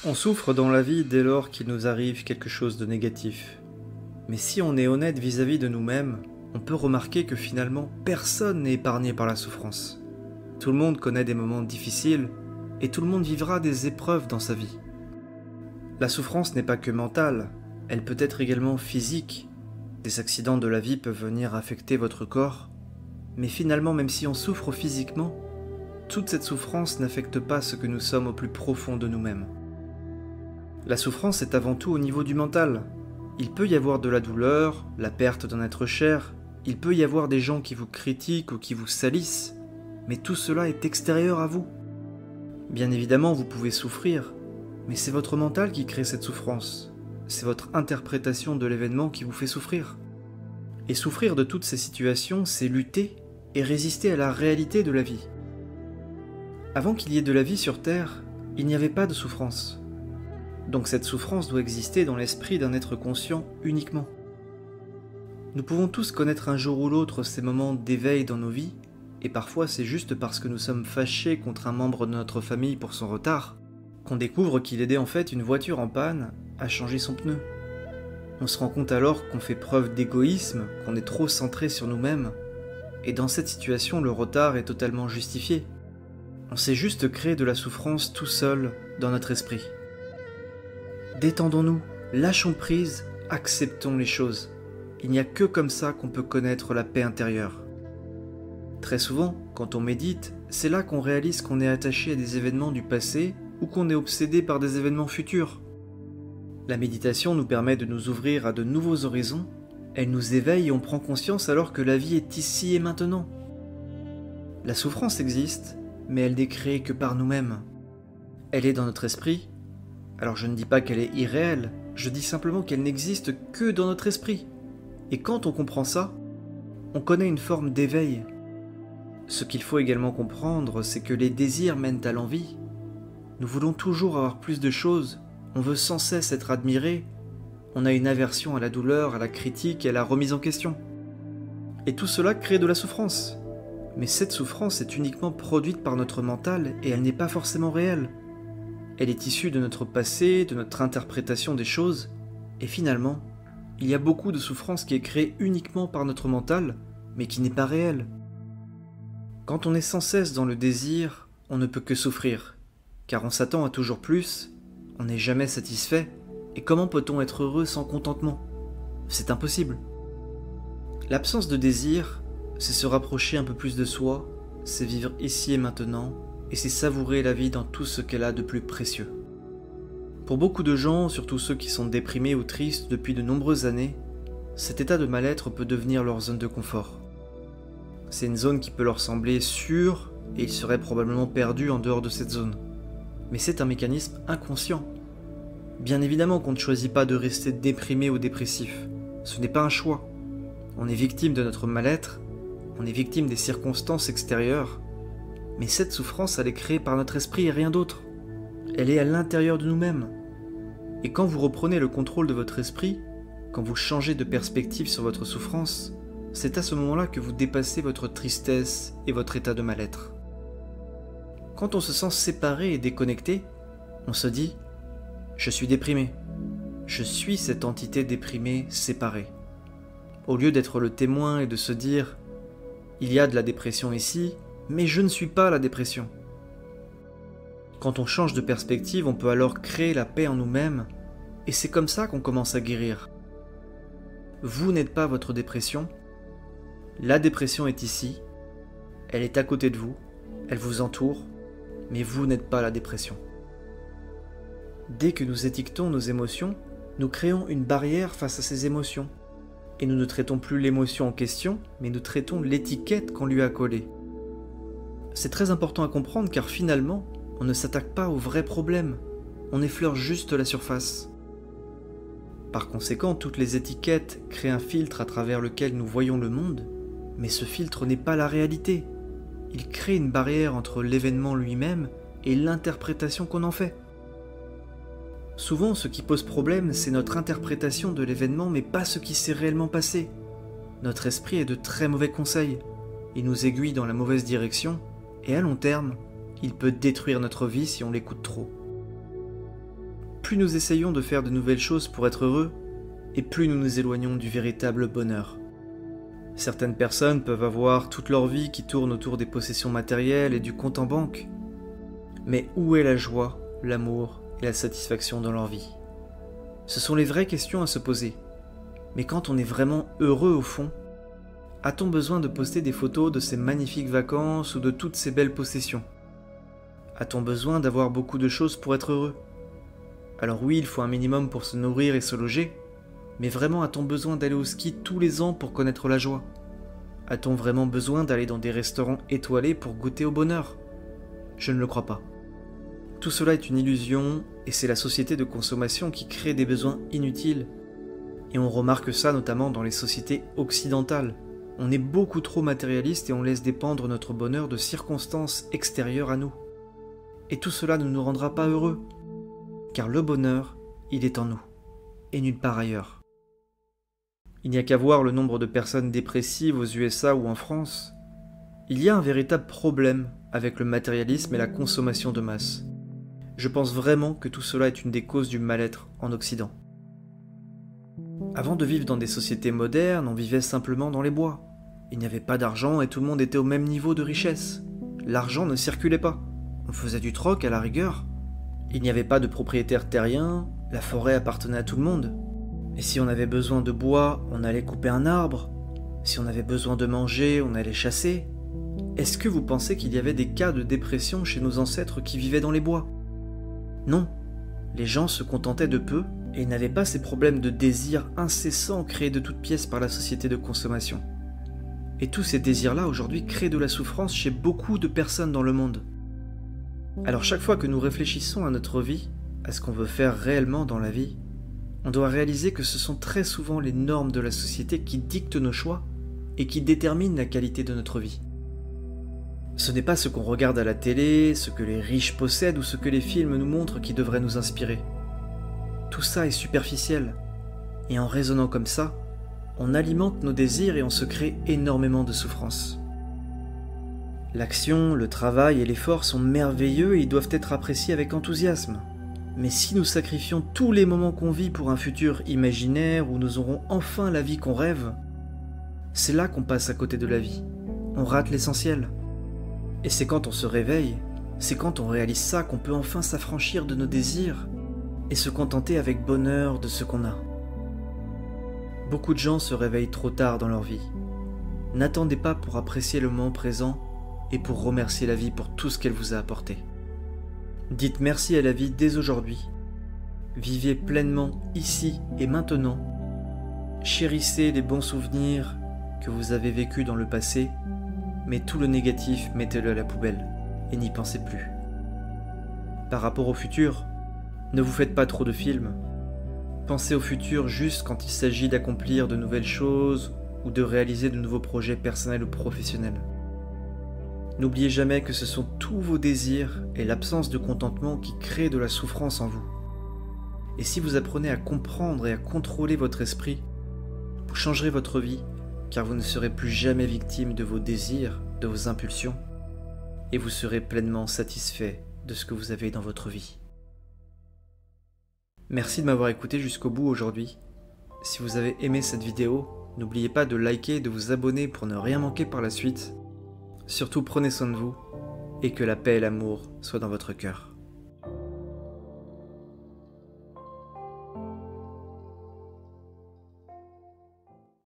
On souffre dans la vie dès lors qu'il nous arrive quelque chose de négatif. Mais si on est honnête vis-à-vis de nous-mêmes, on peut remarquer que finalement personne n'est épargné par la souffrance. Tout le monde connaît des moments difficiles et tout le monde vivra des épreuves dans sa vie. La souffrance n'est pas que mentale, elle peut être également physique. Des accidents de la vie peuvent venir affecter votre corps, mais finalement même si on souffre physiquement, toute cette souffrance n'affecte pas ce que nous sommes au plus profond de nous-mêmes. La souffrance est avant tout au niveau du mental. Il peut y avoir de la douleur, la perte d'un être cher, il peut y avoir des gens qui vous critiquent ou qui vous salissent, mais tout cela est extérieur à vous. Bien évidemment, vous pouvez souffrir, mais c'est votre mental qui crée cette souffrance. C'est votre interprétation de l'événement qui vous fait souffrir. Et souffrir de toutes ces situations, c'est lutter et résister à la réalité de la vie. Avant qu'il y ait de la vie sur Terre, il n'y avait pas de souffrance. Donc cette souffrance doit exister dans l'esprit d'un être conscient uniquement. Nous pouvons tous connaître un jour ou l'autre ces moments d'éveil dans nos vies, et parfois c'est juste parce que nous sommes fâchés contre un membre de notre famille pour son retard, qu'on découvre qu'il aidait en fait une voiture en panne à changer son pneu. On se rend compte alors qu'on fait preuve d'égoïsme, qu'on est trop centré sur nous-mêmes, et dans cette situation le retard est totalement justifié. On s'est juste créé de la souffrance tout seul dans notre esprit. Détendons-nous, lâchons prise, acceptons les choses. Il n'y a que comme ça qu'on peut connaître la paix intérieure. Très souvent, quand on médite, c'est là qu'on réalise qu'on est attaché à des événements du passé ou qu'on est obsédé par des événements futurs. La méditation nous permet de nous ouvrir à de nouveaux horizons, elle nous éveille et on prend conscience alors que la vie est ici et maintenant. La souffrance existe, mais elle n'est créée que par nous-mêmes. Elle est dans notre esprit. Alors je ne dis pas qu'elle est irréelle, je dis simplement qu'elle n'existe que dans notre esprit. Et quand on comprend ça, on connaît une forme d'éveil. Ce qu'il faut également comprendre, c'est que les désirs mènent à l'envie. Nous voulons toujours avoir plus de choses, on veut sans cesse être admiré, on a une aversion à la douleur, à la critique et à la remise en question. Et tout cela crée de la souffrance. Mais cette souffrance est uniquement produite par notre mental et elle n'est pas forcément réelle. Elle est issue de notre passé, de notre interprétation des choses, et finalement, il y a beaucoup de souffrance qui est créée uniquement par notre mental, mais qui n'est pas réelle. Quand on est sans cesse dans le désir, on ne peut que souffrir, car on s'attend à toujours plus, on n'est jamais satisfait, et comment peut-on être heureux sans contentement? C'est impossible. L'absence de désir, c'est se rapprocher un peu plus de soi, c'est vivre ici et maintenant, et c'est savourer la vie dans tout ce qu'elle a de plus précieux. Pour beaucoup de gens, surtout ceux qui sont déprimés ou tristes depuis de nombreuses années, cet état de mal-être peut devenir leur zone de confort. C'est une zone qui peut leur sembler sûre, et ils seraient probablement perdus en dehors de cette zone. Mais c'est un mécanisme inconscient. Bien évidemment qu'on ne choisit pas de rester déprimé ou dépressif. Ce n'est pas un choix. On est victime de notre mal-être, on est victime des circonstances extérieures, mais cette souffrance, elle est créée par notre esprit et rien d'autre. Elle est à l'intérieur de nous-mêmes. Et quand vous reprenez le contrôle de votre esprit, quand vous changez de perspective sur votre souffrance, c'est à ce moment-là que vous dépassez votre tristesse et votre état de mal-être. Quand on se sent séparé et déconnecté, on se dit « Je suis déprimé. Je suis cette entité déprimée, séparée. » Au lieu d'être le témoin et de se dire « Il y a de la dépression ici, mais je ne suis pas la dépression. » Quand on change de perspective, on peut alors créer la paix en nous-mêmes, et c'est comme ça qu'on commence à guérir. Vous n'êtes pas votre dépression. La dépression est ici, elle est à côté de vous, elle vous entoure, mais vous n'êtes pas la dépression. Dès que nous étiquetons nos émotions, nous créons une barrière face à ces émotions. Et nous ne traitons plus l'émotion en question, mais nous traitons l'étiquette qu'on lui a collée. C'est très important à comprendre car finalement, on ne s'attaque pas au vrai problème, on effleure juste la surface. Par conséquent, toutes les étiquettes créent un filtre à travers lequel nous voyons le monde, mais ce filtre n'est pas la réalité. Il crée une barrière entre l'événement lui-même et l'interprétation qu'on en fait. Souvent, ce qui pose problème, c'est notre interprétation de l'événement, mais pas ce qui s'est réellement passé. Notre esprit est de très mauvais conseils. Il nous aiguille dans la mauvaise direction, et à long terme, il peut détruire notre vie si on l'écoute trop. plus nous essayons de faire de nouvelles choses pour être heureux, et plus nous nous éloignons du véritable bonheur. Certaines personnes peuvent avoir toute leur vie qui tourne autour des possessions matérielles et du compte en banque. Mais où est la joie, l'amour et la satisfaction dans leur vie? Ce sont les vraies questions à se poser. Mais quand on est vraiment heureux au fond, a-t-on besoin de poster des photos de ces magnifiques vacances ou de toutes ces belles possessions? A-t-on besoin d'avoir beaucoup de choses pour être heureux? Alors oui, il faut un minimum pour se nourrir et se loger, mais vraiment a-t-on besoin d'aller au ski tous les ans pour connaître la joie? A-t-on vraiment besoin d'aller dans des restaurants étoilés pour goûter au bonheur? Je ne le crois pas. Tout cela est une illusion, et c'est la société de consommation qui crée des besoins inutiles. Et on remarque ça notamment dans les sociétés occidentales. On est beaucoup trop matérialiste et on laisse dépendre notre bonheur de circonstances extérieures à nous. Et tout cela ne nous rendra pas heureux, car le bonheur, il est en nous, et nulle part ailleurs. Il n'y a qu'à voir le nombre de personnes dépressives aux USA ou en France. Il y a un véritable problème avec le matérialisme et la consommation de masse. Je pense vraiment que tout cela est une des causes du mal-être en Occident. Avant de vivre dans des sociétés modernes, on vivait simplement dans les bois. Il n'y avait pas d'argent et tout le monde était au même niveau de richesse. L'argent ne circulait pas. On faisait du troc à la rigueur. Il n'y avait pas de propriétaires terriens, la forêt appartenait à tout le monde. Et si on avait besoin de bois, on allait couper un arbre. Si on avait besoin de manger, on allait chasser. Est-ce que vous pensez qu'il y avait des cas de dépression chez nos ancêtres qui vivaient dans les bois? Non. Les gens se contentaient de peu et n'avaient pas ces problèmes de désir incessants créés de toutes pièces par la société de consommation. Et tous ces désirs-là aujourd'hui créent de la souffrance chez beaucoup de personnes dans le monde. Alors chaque fois que nous réfléchissons à notre vie, à ce qu'on veut faire réellement dans la vie, on doit réaliser que ce sont très souvent les normes de la société qui dictent nos choix et qui déterminent la qualité de notre vie. Ce n'est pas ce qu'on regarde à la télé, ce que les riches possèdent ou ce que les films nous montrent qui devrait nous inspirer. Tout ça est superficiel, et en raisonnant comme ça, on alimente nos désirs et on se crée énormément de souffrance. L'action, le travail et l'effort sont merveilleux et ils doivent être appréciés avec enthousiasme. Mais si nous sacrifions tous les moments qu'on vit pour un futur imaginaire où nous aurons enfin la vie qu'on rêve, c'est là qu'on passe à côté de la vie. On rate l'essentiel. Et c'est quand on se réveille, c'est quand on réalise ça qu'on peut enfin s'affranchir de nos désirs et se contenter avec bonheur de ce qu'on a. Beaucoup de gens se réveillent trop tard dans leur vie. N'attendez pas pour apprécier le moment présent et pour remercier la vie pour tout ce qu'elle vous a apporté. Dites merci à la vie dès aujourd'hui. Vivez pleinement ici et maintenant. Chérissez les bons souvenirs que vous avez vécus dans le passé, mais tout le négatif, mettez-le à la poubelle et n'y pensez plus. Par rapport au futur, ne vous faites pas trop de films. Pensez au futur juste quand il s'agit d'accomplir de nouvelles choses ou de réaliser de nouveaux projets personnels ou professionnels. N'oubliez jamais que ce sont tous vos désirs et l'absence de contentement qui créent de la souffrance en vous. Et si vous apprenez à comprendre et à contrôler votre esprit, vous changerez votre vie, car vous ne serez plus jamais victime de vos désirs, de vos impulsions, et vous serez pleinement satisfait de ce que vous avez dans votre vie. Merci de m'avoir écouté jusqu'au bout aujourd'hui. Si vous avez aimé cette vidéo, n'oubliez pas de liker et de vous abonner pour ne rien manquer par la suite. Surtout prenez soin de vous, et que la paix et l'amour soient dans votre cœur.